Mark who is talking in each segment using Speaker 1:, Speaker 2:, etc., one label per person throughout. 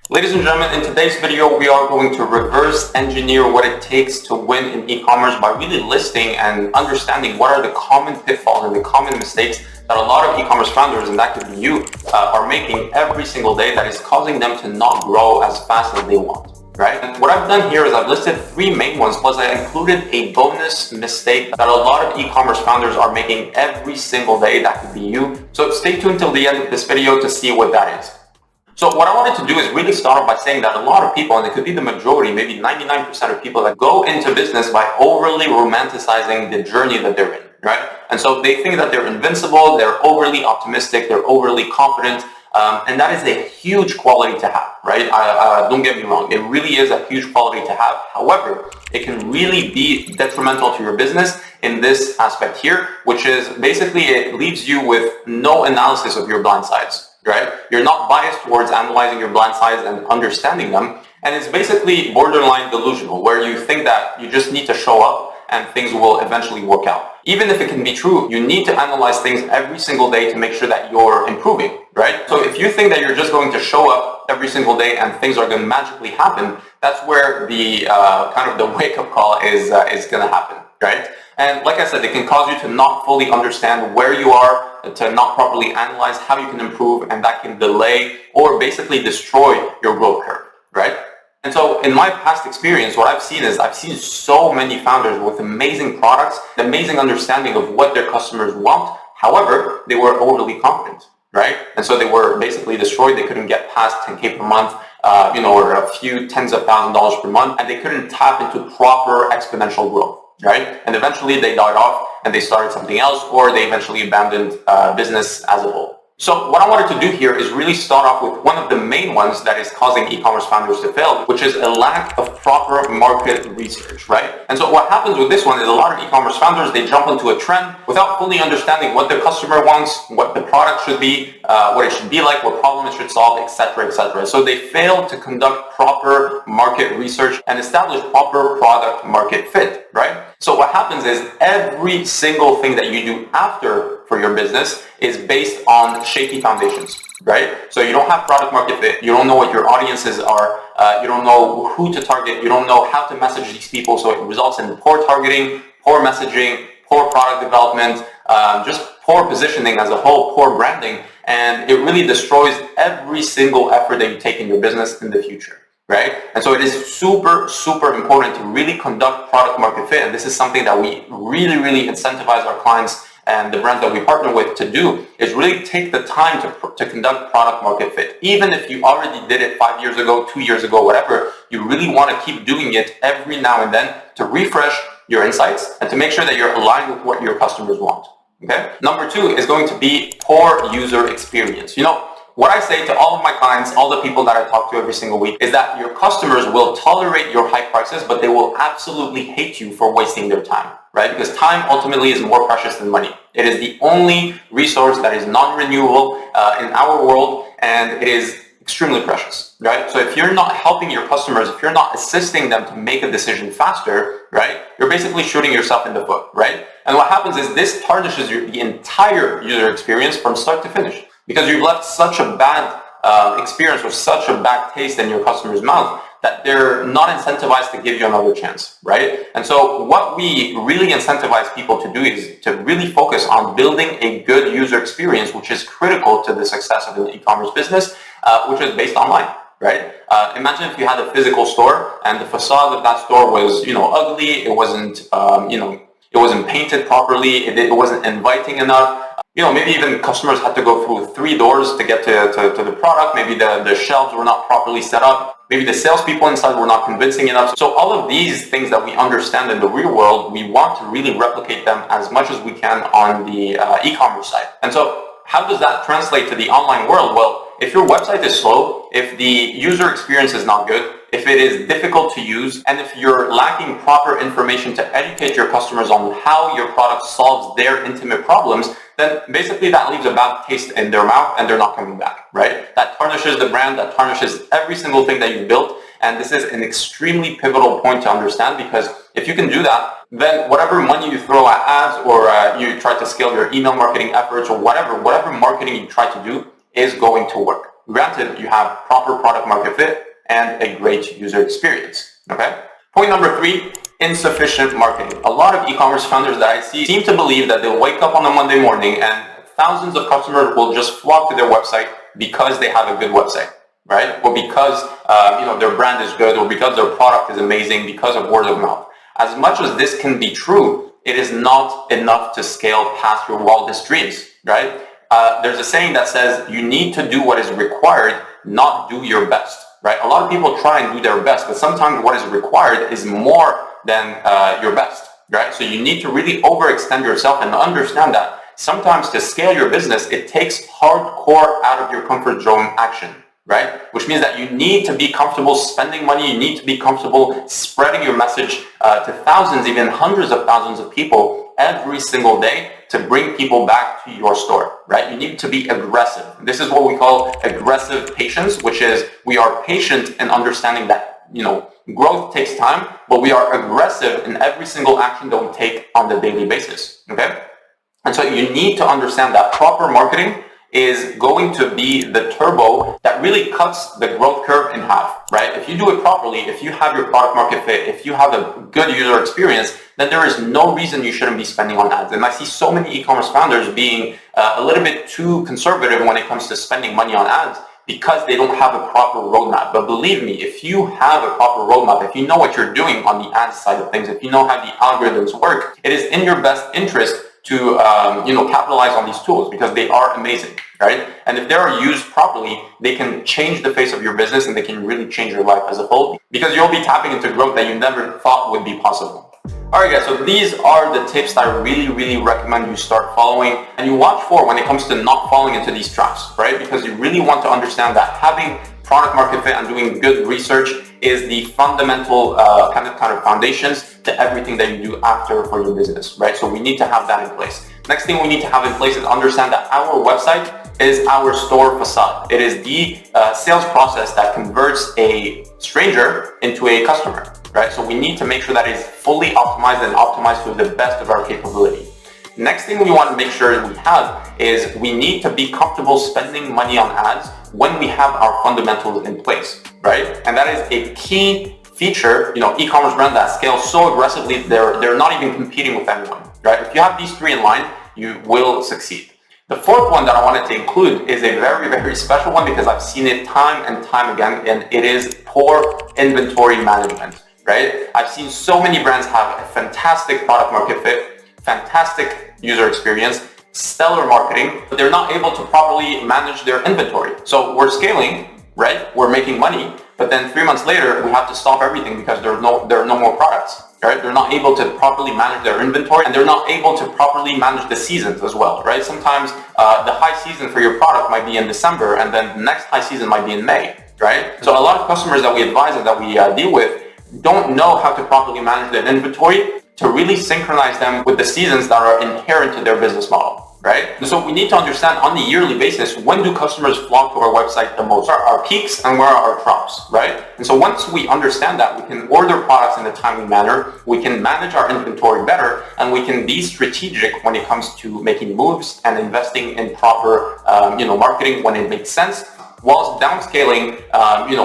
Speaker 1: Ladies and gentlemen, in today's video, we are going to reverse engineer what it takes to win in e-commerce by really listing and understanding what are the common pitfalls and the common mistakes that a lot of e-commerce founders, and that could be you, are making every single day that is causing them to not grow as fast as they want. Right? And what I've done here is I've listed three main ones, plus I included a bonus mistake that a lot of e-commerce founders are making every single day. That could be you. So stay tuned till the end of this video to see what that is. So what I wanted to do is really start off by saying that a lot of people, and it could be the majority, maybe 99% of people that go into business by overly romanticizing the journey that they're in, right? And so they think that they're invincible, they're overly optimistic, they're overly confident, and that is a huge quality to have, right? Don't get me wrong, it really is a huge quality to have. However, it can really be detrimental to your business in this aspect here, which is basically it leaves you with no analysis of your blind sides. Right? You're not biased towards analyzing your blind sides and understanding them. And it's basically borderline delusional, where you think that you just need to show up and things will eventually work out. Even if it can be true, you need to analyze things every single day to make sure that you're improving, right? So if you think that you're just going to show up every single day and things are going to magically happen, that's where the kind of the wake-up call is going to happen, right? And like I said, it can cause you to not fully understand where you are, to not properly analyze how you can improve, and that can delay or basically destroy your growth curve, right? And so in my past experience, what I've seen is I've seen so many founders with amazing products, amazing understanding of what their customers want. However, they were overly confident, right? And so they were basically destroyed. They couldn't get past 10K per month, or a few tens of $1,000s per month, and they couldn't tap into proper exponential growth. Right? And eventually they died off and they started something else, or they eventually abandoned business as a whole. So what I wanted to do here is really start off with one of the main ones that is causing e-commerce founders to fail, which is a lack of proper market research, right? And so what happens with this one is a lot of e-commerce founders, they jump into a trend without fully understanding what their customer wants, what the product should be, what it should be like, what problem it should solve, etc., etc. So they fail to conduct proper market research and establish proper product market fit, right? So what happens is every single thing that you do after for your business is based on shaky foundations, right? So you don't have product market fit, you don't know what your audiences are, you don't know who to target, you don't know how to message these people, so it results in poor targeting, poor messaging, poor product development, just poor positioning as a whole, poor branding, and it really destroys every single effort that you take in your business in the future. Right? And so it is super, super important to really conduct product market fit. And this is something that we really, really incentivize our clients and the brands that we partner with to do, is really take the time to conduct product market fit. Even if you already did it 5 years ago, 2 years ago, whatever, you really want to keep doing it every now and then to refresh your insights and to make sure that you're aligned with what your customers want. Okay? Number two is going to be poor user experience. You know, what I say to all of my clients, all the people that I talk to every single week, is that your customers will tolerate your high prices, but they will absolutely hate you for wasting their time, right? Because time ultimately is more precious than money. It is the only resource that is non-renewable in our world, and it is extremely precious, right? So if you're not helping your customers, if you're not assisting them to make a decision faster, right, you're basically shooting yourself in the foot, right? And what happens is this tarnishes the entire user experience from start to finish, because you've left such a bad experience or such a bad taste in your customer's mouth that they're not incentivized to give you another chance, right? And so what we really incentivize people to do is to really focus on building a good user experience, which is critical to the success of an e-commerce business, which is based online, right? Imagine if you had a physical store and the facade of that store was, ugly, it wasn't, it wasn't painted properly, it wasn't inviting enough. Maybe even customers had to go through 3 doors to get to the product. Maybe the shelves were not properly set up. Maybe the salespeople inside were not convincing enough. So all of these things that we understand in the real world, we want to really replicate them as much as we can on the e-commerce side. And so how does that translate to the online world? Well, if your website is slow, if the user experience is not good, if it is difficult to use, and if you're lacking proper information to educate your customers on how your product solves their intimate problems, then basically that leaves a bad taste in their mouth and they're not coming back, right? That tarnishes the brand, that tarnishes every single thing that you've built. And this is an extremely pivotal point to understand, because if you can do that, then whatever money you throw at ads, or you try to scale your email marketing efforts, or whatever marketing you try to do is going to work, granted you have proper product market fit and a great user experience. Okay. Point number 3, insufficient marketing. A lot of e-commerce founders that I see seem to believe that they'll wake up on a Monday morning and thousands of customers will just flock to their website because they have a good website, right? Or because their brand is good, or because their product is amazing, because of word of mouth. As much as this can be true, it is not enough to scale past your wildest dreams, right? There's a saying that says you need to do what is required, not do your best, right? A lot of people try and do their best, but sometimes what is required is more than your best, right? So you need to really overextend yourself and understand that sometimes to scale your business, it takes hardcore out of your comfort zone action, right? Which means that you need to be comfortable spending money. You need to be comfortable spreading your message to thousands, even hundreds of thousands of people every single day to bring people back to your store, right? You need to be aggressive. This is what we call aggressive patience, which is we are patient in understanding that, growth takes time, but we are aggressive in every single action that we take on the daily basis, okay? And so you need to understand that proper marketing is going to be the turbo that really cuts the growth curve in half, right? If you do it properly, if you have your product market fit, if you have a good user experience, then there is no reason you shouldn't be spending on ads. And I see so many e-commerce founders being a little bit too conservative when it comes to spending money on ads because they don't have a proper roadmap. But believe me, if you have a proper roadmap, if you know what you're doing on the ads side of things, if you know how the algorithms work, it is in your best interest to capitalize on these tools because they are amazing, right? And if they are used properly, they can change the face of your business and they can really change your life as a whole because you'll be tapping into growth that you never thought would be possible. Alright guys, so these are the tips that I really recommend you start following and you watch for when it comes to not falling into these traps, right? Because you really want to understand that having product market fit and doing good research is the fundamental kind of foundations to everything that you do after for your business, right? So we need to have that in place. Next thing we need to have in place is understand that our website is our store facade. It is the sales process that converts a stranger into a customer, right? So we need to make sure that it's fully optimized and optimized to the best of our capability. Next thing we want to make sure we have is we need to be comfortable spending money on ads when we have our fundamentals in place, right? And that is a key feature, e-commerce brand that scales so aggressively, they're not even competing with anyone, right? If you have these 3 in line, you will succeed. The 4th one that I wanted to include is a very special one because I've seen it time and time again, and it is poor inventory management, right? I've seen so many brands have a fantastic product market fit, fantastic user experience, stellar marketing, but they're not able to properly manage their inventory. So we're scaling, right? We're making money, but then 3 months later, we have to stop everything because there are no more products, right? They're not able to properly manage their inventory and they're not able to properly manage the seasons as well, right? Sometimes the high season for your product might be in December and then the next high season might be in May, right? So a lot of customers that we advise and that we deal with don't know how to properly manage their inventory to really synchronize them with the seasons that are inherent to their business model, right? And so we need to understand on the yearly basis, when do customers flock to our website the most? Where are our peaks and where are our drops, right? And so once we understand that, we can order products in a timely manner, we can manage our inventory better, and we can be strategic when it comes to making moves and investing in proper, marketing when it makes sense, whilst downscaling,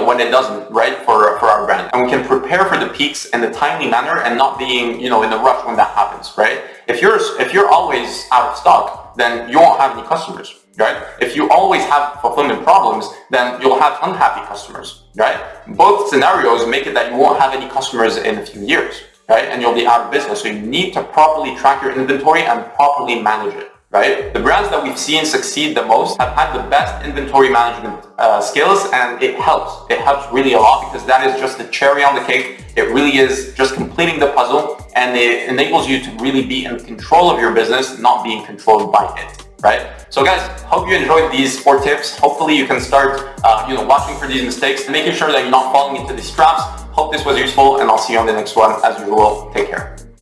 Speaker 1: when it doesn't, right, for our brand. And we can prepare for the peaks in a timely manner and not being, in a rush when that happens, right? If you're always out of stock, then you won't have any customers, right? If you always have fulfillment problems, then you'll have unhappy customers, right? Both scenarios make it that you won't have any customers in a few years, right? And you'll be out of business. So you need to properly track your inventory and properly manage it, right? The brands that we've seen succeed the most have had the best inventory management skills, and it helps. It helps really a lot because that is just the cherry on the cake. It really is just completing the puzzle, and it enables you to really be in control of your business, not being controlled by it, right? So guys, hope you enjoyed these 4 tips. Hopefully you can start, watching for these mistakes and making sure that you're not falling into these traps. Hope this was useful, and I'll see you on the next one. As usual, take care.